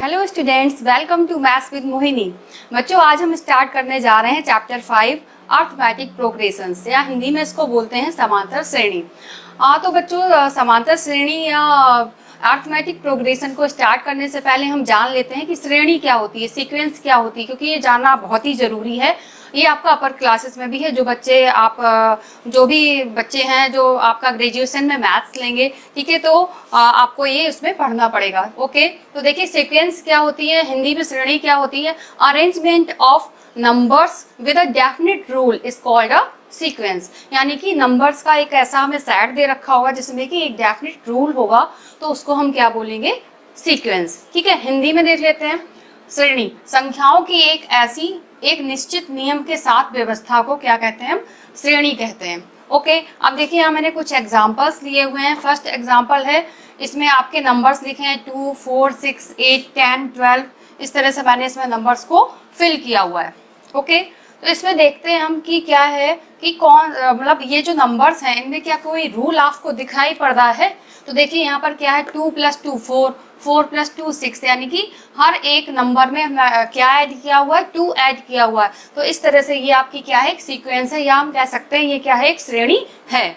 Hello students, welcome to maths with Mohini. बच्चों, आज हम स्टार्ट करने जा रहे हैं चैप्टर 5 अर्थमेटिक प्रोग्रेशंस, या हिंदी में इसको बोलते हैं समांतर श्रेणी। तो बच्चों, समांतर श्रेणी या अर्थमेटिक प्रोग्रेशन को स्टार्ट करने से पहले हम जान लेते हैं कि श्रेणी क्या होती है, सीक्वेंस क्या होती है, क्योंकि ये जानना बहुत ही ज़रूरी है। ये आपका अपर क्लासेस में भी है। जो भी बच्चे हैं जो आपका ग्रेजुएशन में मैथ्स लेंगे, ठीक है, तो आपको ये उसमें पढ़ना पड़ेगा। ओके, तो देखिए सीक्वेंस क्या होती है, हिंदी में श्रेणी क्या होती है। Arrangement of numbers with a definite rule is called a sequence, यानी कि नंबर्स का एक ऐसा हमें सेट दे रखा होगा जिसमें कि एक डेफिनेट रूल होगा, तो उसको हम क्या बोलेंगे, सीक्वेंस। ठीक है, हिंदी में देख लेते हैं। श्रेणी संख्याओं की एक निश्चित नियम के साथ व्यवस्था को क्या कहते हैं, हम श्रेणी कहते हैं। ओके, अब देखिए यहाँ मैंने कुछ एग्जांपल्स लिए हुए हैं। फर्स्ट एग्जांपल है, इसमें आपके नंबर्स लिखे हैं 2, 4, 6, 8, 10, 12। इस तरह से मैंने इसमें नंबर्स को फिल किया हुआ है। ओके, तो इसमें देखते हैं हम कि क्या है कि कौन मतलब ये जो नंबर्स हैं इनमें क्या कोई रूल आपको दिखाई पड़ रहा है। तो देखिए यहाँ पर क्या है, 2 + 2 4, 4 + 2 6, यानी कि हर एक नंबर में क्या ऐड किया हुआ है, 2 ऐड किया हुआ है। तो इस तरह से ये आपकी क्या है, एक सीक्वेंस है, या हम कह सकते हैं ये क्या है, एक श्रेणी है।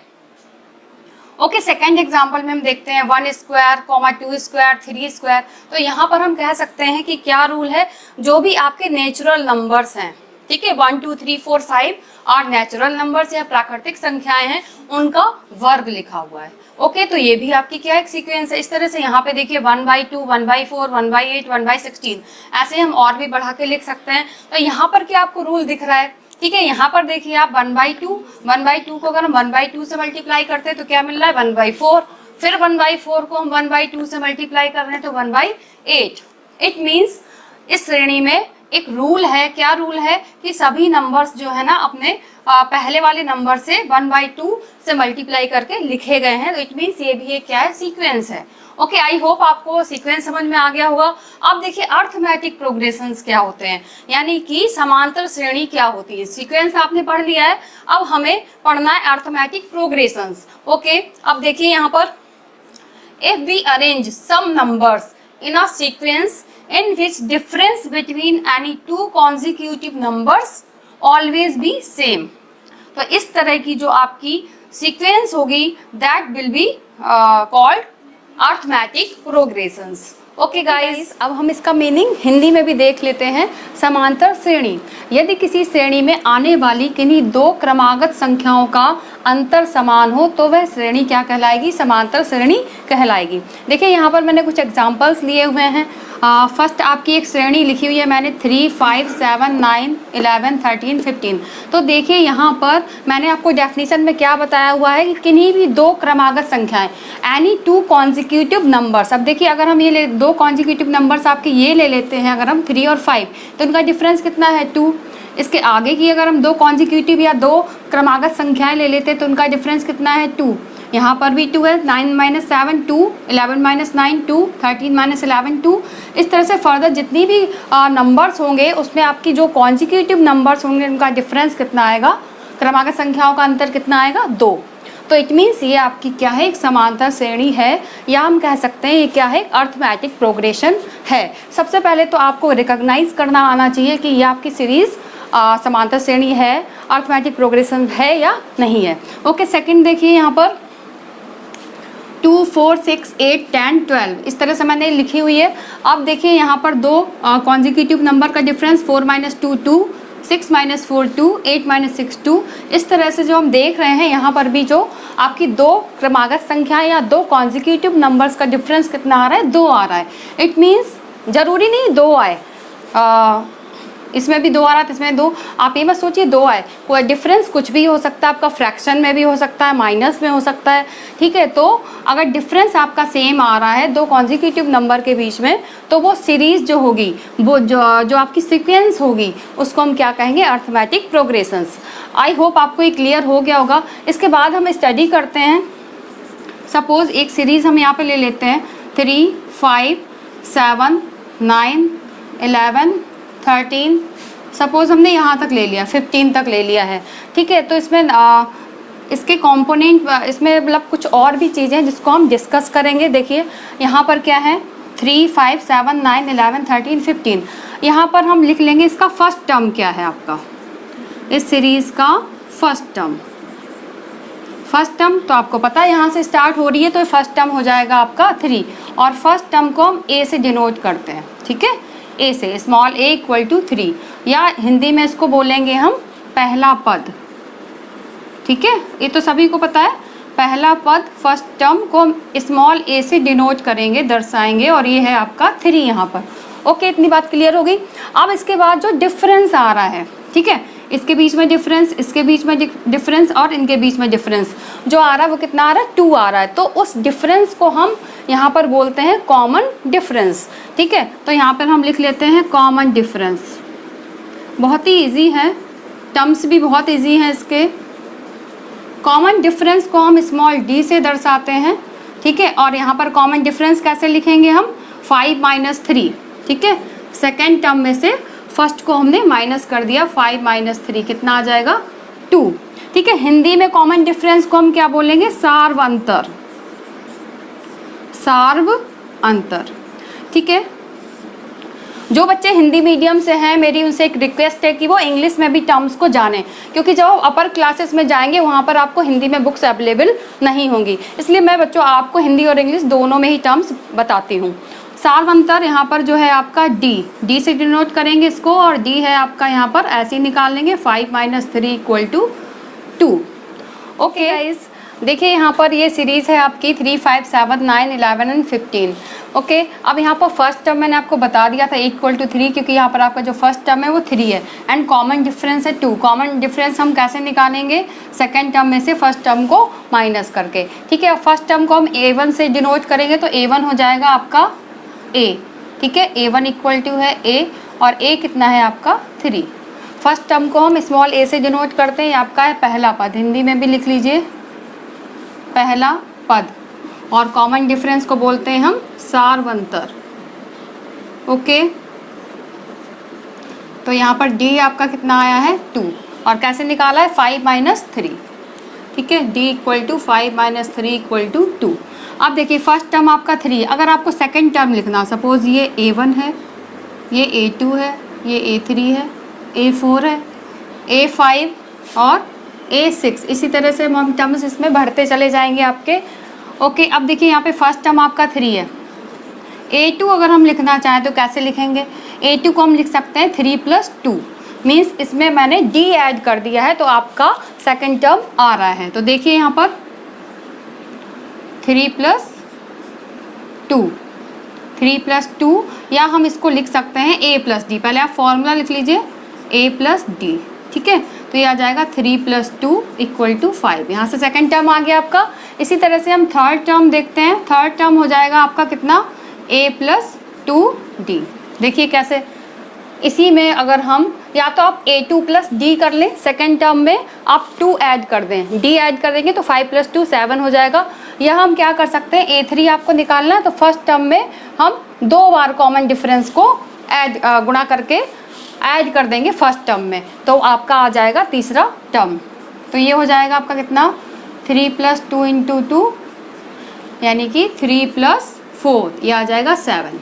ओके, सेकेंड एग्जाम्पल में हम देखते हैं 1 स्क्वायर, 2 स्क्वायर, 3 स्क्वायर। तो यहाँ पर हम कह सकते हैं कि क्या रूल है, जो भी आपके नेचुरल नंबर्स हैं, ठीक है, 1 2 3 4 5 और नेचुरल नंबर्स या प्राकृतिक संख्याएं हैं, उनका वर्ग लिखा हुआ है। ओके, तो ये भी आपकी क्या एक सीक्वेंस है। इस तरह से यहाँ पे देखिए 1/2, 1/4, 1/8, 1/16, ऐसे हम और भी बढ़ा के लिख सकते हैं। तो यहाँ पर क्या आपको रूल दिख रहा है, ठीक है। यहाँ पर देखिए आप 1/2 को अगर हम 1/2 से मल्टीप्लाई करते हैं तो क्या मिल रहा है, 1/4। फिर 1/4 को हम 1/2 से मल्टीप्लाई कर रहे हैं तो 1/8। इट मीन्स इस श्रेणी में एक रूल है। क्या रूल है कि सभी नंबर्स जो है ना अपने पहले वाले नंबर से 1/2 से मल्टीप्लाई करके लिखे गए हैं। तो इट मीन्स ये भी एक क्या है, सीक्वेंस है। ओके, आई होप आपको सीक्वेंस समझ में आ गया होगा। अब देखिए अर्थमेटिक प्रोग्रेशंस क्या होते हैं, यानी कि समांतर श्रेणी क्या होती है। सीक्वेंस आपने पढ़ लिया है, अब हमें पढ़ना है अर्थमेटिक प्रोग्रेशंस। ओके, अब देखिए यहाँ पर, if we arrange some numbers in a sequence in which difference between any two consecutive numbers always be same, तो इस तरह की जो आपकी सीक्वेंस होगी that will be called arithmetic progressions। Okay guys, अब हम इसका मीनिंग हिंदी में भी देख लेते हैं। समांतर श्रेणी, यदि किसी श्रेणी में आने वाली किन्हीं दो क्रमागत संख्याओं का अंतर समान हो तो वह श्रेणी क्या कहलाएगी, समांतर श्रेणी कहलाएगी। देखिए यहाँ पर मैंने कुछ एग्जांपल्स लिए हुए हैं। फर्स्ट आपकी एक श्रेणी लिखी हुई है मैंने 3, 5, 7, 9, 11, 13, 15। तो देखिए यहाँ पर मैंने आपको डेफिनेशन में क्या बताया हुआ है कि किन्हीं भी दो क्रमागत संख्याएं, एनी टू कॉन्जिक्यूटिव नंबर्स। अब देखिए अगर हम ये दो कॉन्जिक्यूटिव नंबर्स आपके ये ले लेते हैं, अगर हम 3 और 5, तो इनका डिफरेंस कितना है, 2। इसके आगे की अगर हम दो कॉन्जिक्यूटिव या दो क्रमागत संख्याएं ले लेते हैं तो उनका डिफरेंस कितना है, 2। यहाँ पर भी 2 है, 9 - 7 2, 11 - 9 2, 13 - 11 2। इस तरह से फर्दर जितनी भी नंबर्स होंगे उसमें आपकी जो कॉन्जिक्यूटिव नंबर्स होंगे उनका डिफरेंस कितना आएगा, क्रमागत संख्याओं का अंतर कितना आएगा, 2। तो इट मीन्स ये आपकी क्या है, एक समांतर श्रेणी है, या हम कह सकते हैं ये क्या है, अर्थमेटिक प्रोग्रेशन है। सबसे पहले तो आपको रिकॉग्नाइज करना आना चाहिए कि ये आपकी सीरीज समांतर श्रेणी है, अर्थमेटिक प्रोग्रेशन है या नहीं है। ओके, सेकंड देखिए यहाँ पर 2, 4, 6, 8, 10, 12 इस तरह से मैंने लिखी हुई है। अब देखिए यहाँ पर दो कॉन्जिक्यूटिव नंबर का डिफरेंस 4 - 2 2, 6 - 4 2, 8 - 6 2। इस तरह से जो हम देख रहे हैं यहाँ पर भी जो आपकी दो क्रमागत संख्या या दो कॉन्जिक्यूटिव नंबर्स का डिफरेंस कितना आ रहा है, 2 आ रहा है। इट मीन्स जरूरी नहीं 2 आए, इसमें भी 2 आ रहा है, इसमें 2। आप ये मत सोचिए 2 आए, कोई डिफरेंस कुछ भी हो सकता है, आपका फ्रैक्शन में भी हो सकता है, माइनस में हो सकता है, ठीक है। तो अगर डिफरेंस आपका सेम आ रहा है दो कॉन्जिक्यूटिव नंबर के बीच में, तो वो सीरीज जो होगी, वो जो आपकी सीक्वेंस होगी, उसको हम क्या कहेंगे, अर्थमेटिक प्रोग्रेशंस। आई होप आपको ये क्लियर हो गया होगा। इसके बाद हम स्टडी करते हैं। सपोज एक सीरीज हम यहाँ पे ले लेते हैं 3, 5, 7, 9, 11, 13, सपोज हमने यहाँ तक ले लिया, 15 तक ले लिया है, ठीक है। तो इसमें इसके कंपोनेंट, इसमें मतलब कुछ और भी चीज़ें जिसको हम डिस्कस करेंगे। देखिए यहाँ पर क्या है, 3, 5, 7, 9, 11, 13, 15। यहाँ पर हम लिख लेंगे इसका फर्स्ट टर्म क्या है आपका, इस सीरीज़ का फर्स्ट टर्म। फर्स्ट टर्म तो आपको पता है यहाँ से स्टार्ट हो रही है, तो फर्स्ट टर्म हो जाएगा आपका 3, और फर्स्ट टर्म को हम ए से डिनोट करते हैं, ठीक है, ए से, स्मॉल a इक्वल टू 3, या हिंदी में इसको बोलेंगे हम पहला पद, ठीक है, ये तो सभी को पता है। पहला पद फर्स्ट टर्म को हम स्मॉल a से डिनोट करेंगे, दर्शाएंगे, और ये है आपका 3 यहाँ पर। ओके, इतनी बात क्लियर हो गई। अब इसके बाद जो डिफरेंस आ रहा है, ठीक है, इसके बीच में डिफरेंस, इसके बीच में डिफरेंस, और इनके बीच में डिफरेंस जो आ रहा है वो कितना आ रहा है, 2 आ रहा है। तो उस डिफरेंस को हम यहाँ पर बोलते हैं कॉमन डिफरेंस, ठीक है। तो यहाँ पर हम लिख लेते हैं कॉमन डिफरेंस। बहुत ही इजी है, टर्म्स भी बहुत इजी हैं इसके। कॉमन डिफरेंस को हम स्मॉल d से दर्शाते हैं, ठीक है, और यहाँ पर कॉमन डिफरेंस कैसे लिखेंगे हम, 5 - 3, ठीक है, सेकेंड टर्म में से फर्स्ट को हमने माइनस कर दिया, 5 - 3 कितना आ जाएगा, 2, ठीक है। हिंदी में कॉमन डिफरेंस को हम क्या बोलेंगे, सार्व अंतर, सार्व अंतर, ठीक है। जो बच्चे हिंदी मीडियम से हैं, मेरी उनसे एक रिक्वेस्ट है कि वो इंग्लिश में भी टर्म्स को जानें, क्योंकि जब आप अपर क्लासेस में जाएंगे वहाँ पर आपको हिंदी में बुक्स अवेलेबल नहीं होंगी, इसलिए मैं बच्चों आपको हिंदी और इंग्लिश दोनों में ही टर्म्स बताती हूँ। सार्वंतर यहाँ पर जो है आपका d से डिनोट करेंगे इसको, और d है आपका यहाँ पर ऐसे ही निकाल लेंगे, 5 - 3 इक्वल टू 2। ओके गाइस, देखिए यहाँ पर ये सीरीज़ है आपकी 3, 5, 7, 9, 11 एंड 15। ओके, अब यहाँ पर फर्स्ट टर्म मैंने आपको बता दिया था इक्वल टू 3, क्योंकि यहाँ पर आपका जो फर्स्ट टर्म है वो 3 है, एंड कॉमन डिफरेंस है 2। कॉमन डिफरेंस हम कैसे निकालेंगे, सेकेंड टर्म में से फर्स्ट टर्म को माइनस करके, ठीक है। फर्स्ट टर्म को हम a1 से डिनोट करेंगे, तो a1 हो जाएगा आपका a, ठीक है, a1 इक्वल टू है a, और a कितना है आपका 3। फर्स्ट टर्म को हम स्मॉल a से डिनोट करते हैं, ये आपका है पहला पद, हिंदी में भी लिख लीजिए पहला पद, और कॉमन डिफरेंस को बोलते हैं हम सार्वंतर। ओके, तो यहाँ पर d आपका कितना आया है 2, और कैसे निकाला है 5 - 3, ठीक है, d equal to 5 - 3 equal to 2। अब देखिए फर्स्ट टर्म आपका 3, अगर आपको सेकंड टर्म लिखना, सपोज ये a1 है, ये a2 है, ये a3 है, a4 है, a5 और a6, इसी तरह से हम टर्म्स इसमें बढ़ते चले जाएंगे आपके। ओके, अब देखिए यहाँ पे फर्स्ट टर्म आपका 3 है, a2 अगर हम लिखना चाहें तो कैसे लिखेंगे, a2 को हम लिख सकते हैं 3 + 2, मीन्स इसमें मैंने d ऐड कर दिया है, तो आपका सेकंड टर्म आ रहा है। तो देखिए यहाँ पर 3 + 2, 3 + 2, या हम इसको लिख सकते हैं a + d, पहले आप फॉर्मूला लिख लीजिए a + d, ठीक है। तो ये आ जाएगा 3 + 2 इक्वल टू 5, यहाँ से सेकंड टर्म आ गया आपका। इसी तरह से हम थर्ड टर्म देखते हैं, थर्ड टर्म हो जाएगा आपका कितना, a + 2d। देखिए कैसे, इसी में अगर हम या तो आप a2 + d कर लें, सेकंड टर्म में आप 2 ऐड कर दें, d ऐड कर देंगे तो 5 + 2 7 हो जाएगा। या हम क्या कर सकते हैं, a3 आपको निकालना है, तो फर्स्ट टर्म में हम 2 बार कॉमन डिफरेंस को गुणा करके ऐड कर देंगे फर्स्ट टर्म में, तो आपका आ जाएगा तीसरा टर्म। तो ये हो जाएगा आपका कितना, 3 + 2 × 2, यानी कि 3 + 4, ये आ जाएगा 7।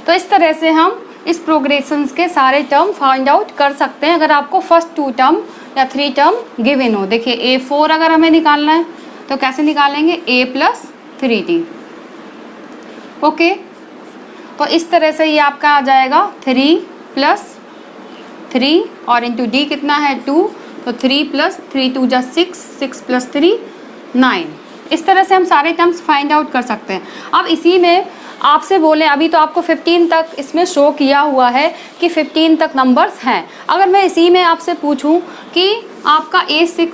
तो इस तरह से हम इस प्रोग्रेशंस के सारे टर्म फाइंड आउट कर सकते हैं, अगर आपको फर्स्ट 2 टर्म या 3 टर्म गिवन हो। देखिए a4 अगर हमें निकालना है तो कैसे निकालेंगे, a + 3d। ओके, तो इस तरह से ये आपका आ जाएगा 3 + 3, और इंटू d कितना है 2, तो 3 + 3 2 = 6, 6 + 3 9। इस तरह से हम सारे टर्म्स फाइंड आउट कर सकते हैं। अब इसी में आपसे बोलें, अभी तो आपको 15 तक इसमें शो किया हुआ है कि 15 तक नंबर्स हैं, अगर मैं इसी में आपसे पूछूं कि आपका a6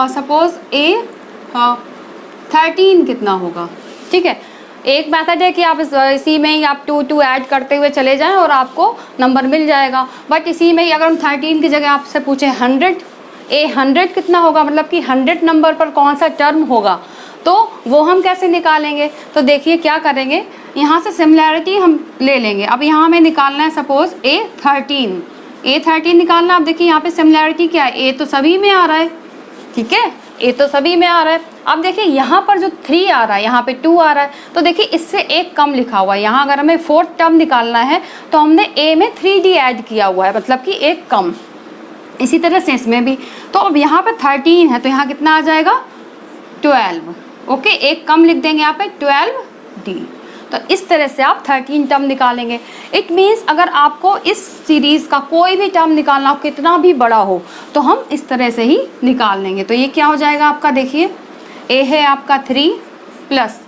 सपोज a13 कितना होगा, ठीक है। एक मेथड है कि आप इसी में ही आप 2 ऐड करते हुए चले जाएं और आपको नंबर मिल जाएगा, बट इसी में ही अगर हम 13 की जगह आपसे पूछें 100, a100 कितना होगा, मतलब कि 100 नंबर पर कौन सा टर्म होगा, तो वो हम कैसे निकालेंगे। तो देखिए क्या करेंगे, यहाँ से सिमिलैरिटी हम ले लेंगे। अब यहाँ हमें निकालना है सपोज a13 निकालना। अब देखिए यहाँ पे सिमिलैरिटी क्या है, a तो सभी में आ रहा है, ठीक है, ए तो सभी में आ रहा है। अब देखिए यहाँ पर जो 3 आ रहा है, यहाँ पे 2 आ रहा है, तो देखिए इससे एक कम लिखा हुआ है। यहाँ अगर हमें 4th टर्म निकालना है तो हमने ए में 3D ऐड किया हुआ है, मतलब कि एक कम। इसी तरह से इसमें भी। तो अब यहाँ पे 13 है तो यहाँ कितना आ जाएगा 12। ओके, एक कम लिख देंगे यहाँ पे 12D। तो इस तरह से आप 13 टर्म निकालेंगे। इट मीन्स अगर आपको इस सीरीज़ का कोई भी टर्म निकालना हो, कितना भी बड़ा हो, तो हम इस तरह से ही निकाल लेंगे। तो ये क्या हो जाएगा आपका, देखिए ए है आपका 3 +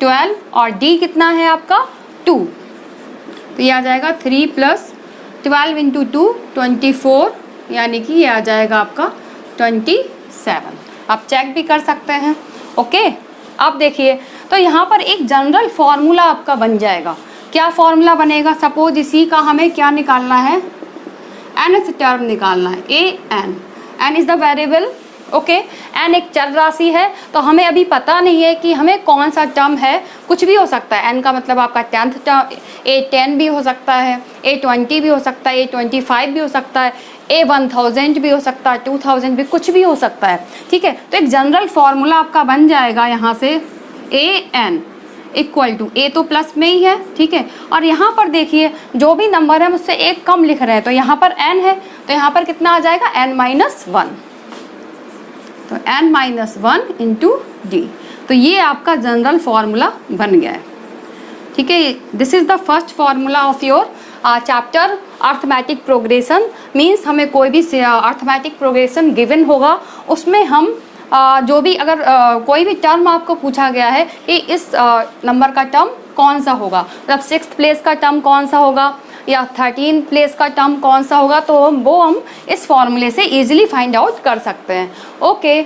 12 और डी कितना है आपका 2। तो ये आ जाएगा 3 + 12 × 2 24, यानी कि ये आ जाएगा आपका 27। आप चेक भी कर सकते हैं। ओके, अब देखिए तो यहाँ पर एक जनरल फॉर्मूला आपका बन जाएगा। क्या फॉर्मूला बनेगा, सपोज इसी का हमें क्या निकालना है, nth टर्म निकालना है, n is the variable. Okay, n एक चर राशि है, तो हमें अभी पता नहीं है कि हमें कौन सा टर्म है। कुछ भी हो सकता है, n का मतलब आपका 10th टर्म, A10 भी हो सकता है, A20 भी हो सकता है, A25 भी हो सकता है, A1000 भी हो सकता है, 2000 भी, कुछ भी हो सकता है। ठीक है, तो एक जनरल फॉर्मूला आपका बन जाएगा यहाँ से an = a तो प्लस में ही है। ठीक है, और यहाँ पर देखिए जो भी नंबर है मुझसे एक कम लिख रहे हैं, तो यहाँ पर n है, तो यहाँ पर कितना आ जाएगा n-1। तो n-1 × d। तो ये आपका जनरल फॉर्मूला बन गया है। ठीक है, this is the first formula of your chapter arithmetic progression. Means हमें कोई भी अर्थमेटिक प्रोग्रेशन गिवन होगा, उसमें हम जो भी अगर कोई भी टर्म आपको पूछा गया है कि इस नंबर का टर्म कौन सा होगा, मतलब 6th प्लेस का टर्म कौन सा होगा या 13th प्लेस का टर्म कौन सा होगा, तो वो हम इस फॉर्मूले से इजीली फाइंड आउट कर सकते हैं। ओके,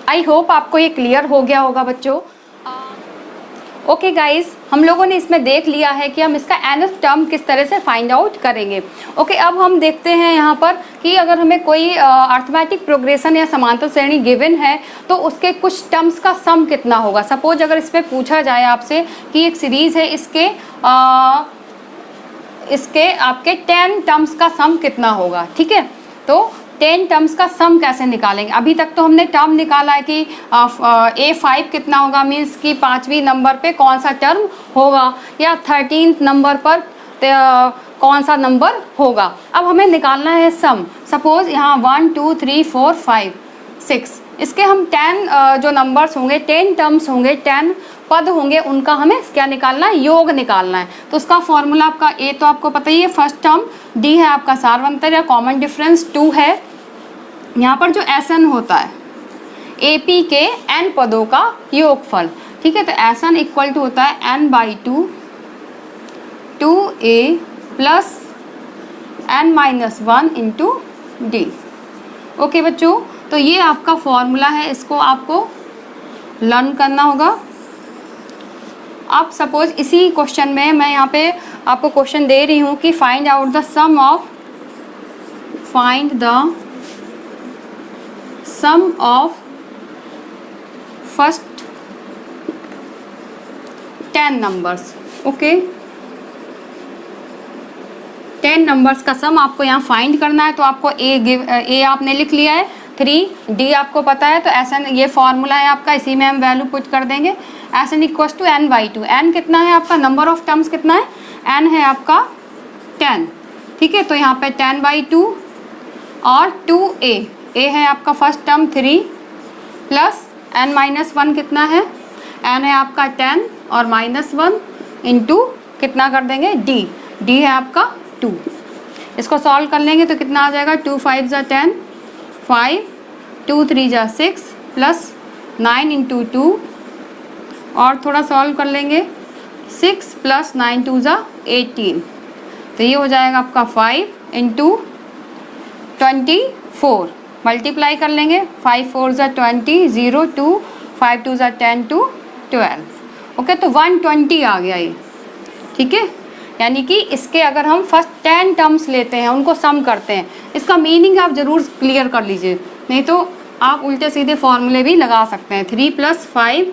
आई होप आपको ये क्लियर हो गया होगा बच्चों। ओके गाइज, हम लोगों ने इसमें देख लिया है कि हम इसका nth टर्म किस तरह से फाइंड आउट करेंगे। ओके, अब हम देखते हैं यहाँ पर कि अगर हमें कोई अर्थमेटिक प्रोग्रेशन या समांतर श्रेणी गिवन है तो उसके कुछ टर्म्स का सम कितना होगा। सपोज अगर इसमें पूछा जाए आपसे कि एक सीरीज़ है, इसके आपके 10 टर्म्स का सम कितना होगा। ठीक है, तो 10 टर्म्स का सम कैसे निकालेंगे। अभी तक तो हमने टर्म निकाला है कि A5 कितना होगा, मीन्स कि 5वीं नंबर पे कौन सा टर्म होगा, या 13th नंबर पर कौन सा नंबर होगा। अब हमें निकालना है सम। सपोज यहाँ 1 2 3 4 5 6, इसके हम 10 जो नंबर्स होंगे, 10 टर्म्स होंगे, 10 पद होंगे, उनका हमें क्या निकालना है, योग निकालना है। तो उसका फॉर्मूला आपका ए तो आपको पता ही है, फर्स्ट टर्म, डी है आपका सार्वंतर या कॉमन डिफरेंस 2 है। यहाँ पर जो Sn होता है AP के n पदों का योगफल। ठीक है, तो Sn = होता है n/2 2a + n-1 × d। Okay बच्चों, तो ये आपका फॉर्मूला है, इसको आपको लर्न करना होगा। आप सपोज इसी क्वेश्चन में मैं यहाँ पे आपको क्वेश्चन दे रही हूँ कि find the sum of first 10 numbers. Okay, 10 numbers का सम आपको यहाँ फाइंड करना है। तो आपको ए आपने लिख लिया है, 3 डी आपको पता है, तो Sn ये फॉर्मूला है आपका, इसी में हम वैल्यू पुट कर देंगे। Sn = n/2। n कितना है आपका, नंबर ऑफ टर्म्स कितना है, n है आपका 10। ठीक है, तो यहाँ पे 10/2 और 2a, a है आपका फर्स्ट टर्म 3 + n-1 कितना है, n है आपका 10 और -1 इंटू कितना कर देंगे d है आपका 2। इसको सॉल्व कर लेंगे तो कितना आ जाएगा, 2 5 = 10, 5 2 3 = 6 + 9 × 2 और थोड़ा सॉल्व कर लेंगे, 6 + 9 2 = 18। तो ये हो जाएगा आपका 5 × 24, मल्टीप्लाई कर लेंगे, 5 4 = 20, 0 2 5 2 = 10 2 12। ओके, तो 120 आ गया ये। ठीक है, यानी कि इसके अगर हम फर्स्ट 10 टर्म्स लेते हैं, उनको सम करते हैं, इसका मीनिंग आप ज़रूर क्लियर कर लीजिए, नहीं तो आप उल्टे सीधे फॉर्मूले भी लगा सकते हैं। 3 + 5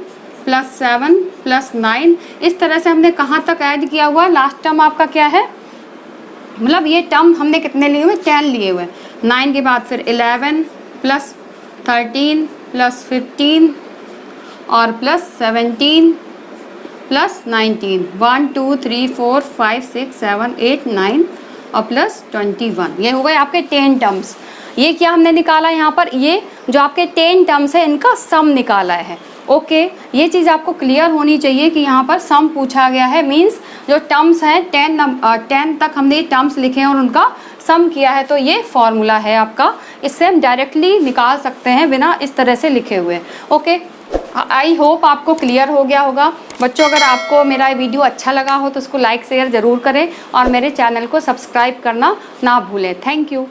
+ 7 + 9, इस तरह से हमने कहाँ तक ऐड किया हुआ है, लास्ट टर्म आपका क्या है, मतलब ये टर्म हमने कितने लिए हुए, 10 लिए हुए। 9 के बाद फिर 11 + 13 प्लस 15 और प्लस 17 प्लस 19, 1 2 3 4 5 6 7 8 9 और प्लस 21। ये हो गए आपके 10 टर्म्स। ये क्या हमने निकाला यहाँ पर, ये जो आपके 10 टर्म्स है इनका सम निकाला है। ओके, ये चीज़ आपको क्लियर होनी चाहिए कि यहाँ पर सम पूछा गया है, मीन्स जो टर्म्स हैं 10 तक हमने टर्म्स लिखे हैं और उनका सम किया है, तो ये फॉर्मूला है आपका। इससे हम डायरेक्टली निकाल सकते हैं बिना इस तरह से लिखे हुए। ओके, आई होप आपको क्लियर हो गया होगा बच्चों। अगर आपको मेरा वीडियो अच्छा लगा हो तो उसको लाइक शेयर ज़रूर करें और मेरे चैनल को सब्सक्राइब करना ना भूलें। Thank you.